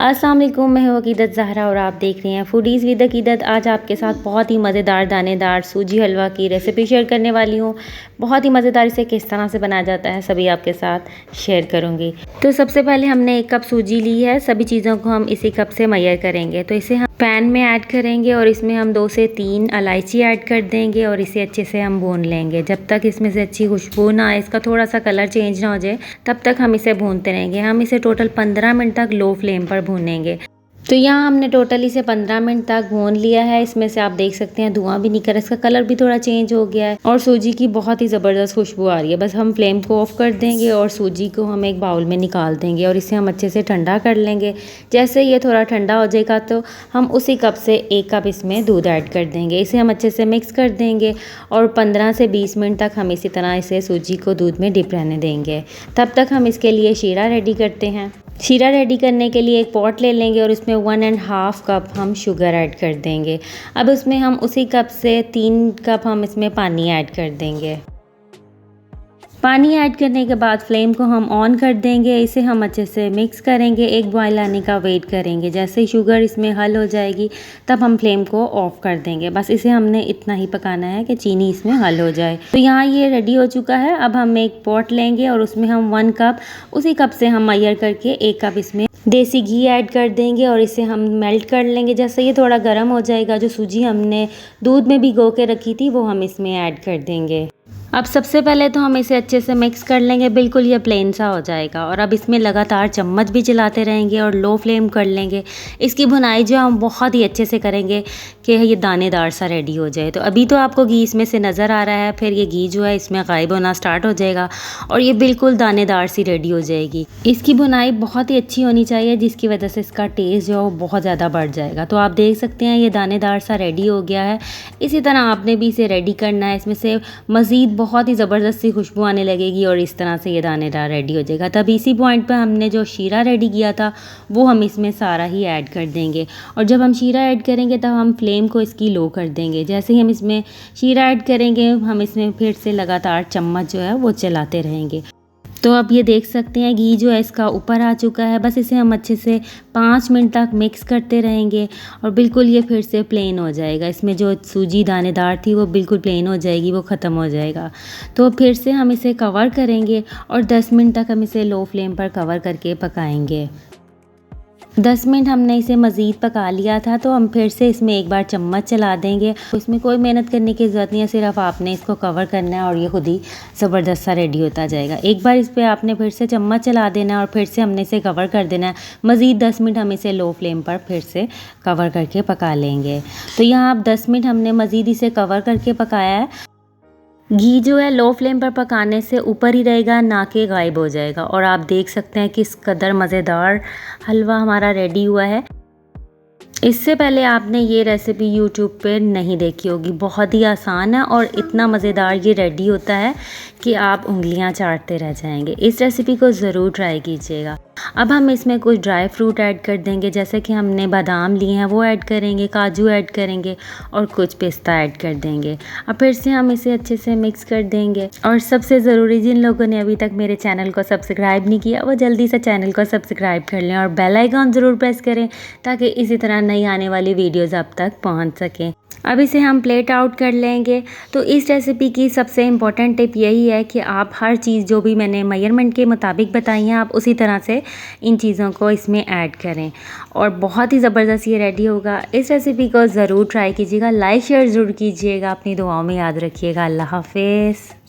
अस्सलाम वालेकुम, मैं हूँ अकीदत ज़हरा और आप देख रहे हैं फूडीज़ विद अकीदत। आज आपके साथ बहुत ही मज़ेदार दानेदार सूजी हलवा की रेसिपी शेयर करने वाली हूँ। बहुत ही मज़ेदार, इसे किस तरह से बनाया जाता है सभी आपके साथ शेयर करूँगी। तो सबसे पहले हमने 1 कप सूजी ली है। सभी चीज़ों को हम इसी कप से मेजर करेंगे। तो इसे हम पैन में ऐड करेंगे और इसमें हम 2 से 3 इलायची ऐड कर देंगे और इसे अच्छे से हम भून लेंगे जब तक इसमें से अच्छी खुशबू ना आए, इसका थोड़ा सा कलर चेंज ना हो जाए, तब तक हम इसे भूनते रहेंगे। हम इसे टोटल 15 मिनट तक लो फ्लेम पर भूनेंगे। तो यहाँ हमने टोटल इसे 15 मिनट तक भून लिया है। इसमें से आप देख सकते हैं धुआं भी निकल, इसका कलर भी थोड़ा चेंज हो गया है और सूजी की बहुत ही ज़बरदस्त खुशबू आ रही है। बस हम फ्लेम को ऑफ कर देंगे और सूजी को हम एक बाउल में निकाल देंगे और इसे हम अच्छे से ठंडा कर लेंगे। जैसे ये थोड़ा ठंडा हो जाएगा तो हम उसी कप से 1 कप इसमें दूध ऐड कर देंगे। इसे हम अच्छे से मिक्स कर देंगे और 15 से 20 मिनट तक हम इसी तरह इसे सूजी को दूध में डिप रहने देंगे। तब तक हम इसके लिए शीरा रेडी करते हैं। शीरा रेडी करने के लिए एक पॉट ले लेंगे और इसमें 1.5 कप हम शुगर ऐड कर देंगे। अब उसमें हम उसी कप से 3 कप हम इसमें पानी ऐड कर देंगे। पानी ऐड करने के बाद फ्लेम को हम ऑन कर देंगे। इसे हम अच्छे से मिक्स करेंगे, एक बॉयल आने का वेट करेंगे। जैसे ही शुगर इसमें हल हो जाएगी तब हम फ्लेम को ऑफ कर देंगे। बस इसे हमने इतना ही पकाना है कि चीनी इसमें हल हो जाए। तो यहाँ ये रेडी हो चुका है। अब हम एक पॉट लेंगे और उसमें हम 1 कप, उसी कप से हम मेजर करके 1 कप इसमें देसी घी ऐड कर देंगे और इसे हम मेल्ट कर लेंगे। जैसे ये थोड़ा गर्म हो जाएगा, जो सूजी हमने दूध में भिगो के रखी थी वो हम इसमें ऐड कर देंगे। अब सबसे पहले तो हम इसे अच्छे से मिक्स कर लेंगे, बिल्कुल ये प्लेन सा हो जाएगा। और अब इसमें लगातार चम्मच भी चलाते रहेंगे और लो फ्लेम कर लेंगे। इसकी भुनाई जो हम बहुत ही अच्छे से करेंगे कि ये दानेदार सा रेडी हो जाए। तो अभी तो आपको घी इसमें से नज़र आ रहा है, फिर ये घी जो है इसमें गायब होना स्टार्ट हो जाएगा और ये बिल्कुल दानेदार सी रेडी हो जाएगी। इसकी भुनाई बहुत ही अच्छी होनी चाहिए, जिसकी वजह से इसका टेस्ट जो है वो बहुत ज़्यादा बढ़ जाएगा। तो आप देख सकते हैं ये दानेदार सा रेडी हो गया है। इसी तरह आपने भी इसे रेडी करना है। इसमें से मज़ीद बहुत ही ज़बरदस्त सी खुशबू आने लगेगी और इस तरह से ये दानेदार रेडी हो जाएगा। तब इसी पॉइंट पे हमने जो शीरा रेडी किया था वो हम इसमें सारा ही ऐड कर देंगे और जब हम शीरा ऐड करेंगे तब हम फ्लेम को इसकी लो कर देंगे। जैसे ही हम इसमें शीरा ऐड करेंगे हम इसमें फिर से लगातार चम्मच जो है वो चलाते रहेंगे। तो अब ये देख सकते हैं घी जो है इसका ऊपर आ चुका है। बस इसे हम अच्छे से 5 मिनट तक मिक्स करते रहेंगे और बिल्कुल ये फिर से प्लेन हो जाएगा। इसमें जो सूजी दानेदार थी वो बिल्कुल प्लेन हो जाएगी, वो ख़त्म हो जाएगा। तो फिर से हम इसे कवर करेंगे और 10 मिनट तक हम इसे लो फ्लेम पर कवर करके पकाएंगे। 10 मिनट हमने इसे मज़ीद पका लिया था, तो हम फिर से इसमें एक बार चम्मच चला देंगे। इसमें कोई मेहनत करने की ज़रूरत नहीं है, सिर्फ आपने इसको कवर करना है और ये खुद ही ज़बरदस्त सा रेडी होता जाएगा। एक बार इस पर आपने फिर से चम्मच चला देना है और फिर से हमने इसे कवर कर देना है। मज़ीद 10 मिनट हम इसे लो फ्लेम पर फिर से कवर करके पका लेंगे। तो यहाँ अब 10 मिनट हमने मज़ीद इसे कवर करके पकाया है। घी जो है लो फ्लेम पर पकाने से ऊपर ही रहेगा, ना कि गायब हो जाएगा। और आप देख सकते हैं किस कदर मज़ेदार हलवा हमारा रेडी हुआ है। इससे पहले आपने ये रेसिपी यूट्यूब पे नहीं देखी होगी। बहुत ही आसान है और इतना मज़ेदार ये रेडी होता है कि आप उंगलियां चाटते रह जाएंगे। इस रेसिपी को ज़रूर ट्राई कीजिएगा। अब हम इसमें कुछ ड्राई फ्रूट ऐड कर देंगे। जैसे कि हमने बादाम लिए हैं वो ऐड करेंगे, काजू ऐड करेंगे और कुछ पिस्ता ऐड कर देंगे। अब फिर से हम इसे अच्छे से मिक्स कर देंगे। और सबसे ज़रूरी, जिन लोगों ने अभी तक मेरे चैनल को सब्सक्राइब नहीं किया वो जल्दी से चैनल को सब्सक्राइब कर लें और बेल आइकन ज़रूर प्रेस करें ताकि इसी तरह नई आने वाली वीडियोज़ आप तक पहुँच सकें। अब इसे हम प्लेट आउट कर लेंगे। तो इस रेसिपी की सबसे इम्पॉर्टेंट टिप यही है कि आप हर चीज़ जो भी मैंने मेजरमेंट के मुताबिक बताई हैं आप उसी तरह से इन चीज़ों को इसमें ऐड करें और बहुत ही ज़बरदस्त ये रेडी होगा। इस रेसिपी को ज़रूर ट्राई कीजिएगा, लाइक शेयर ज़रूर कीजिएगा, अपनी दुआओं में याद रखिएगा। अल्लाह हाफ़िज़।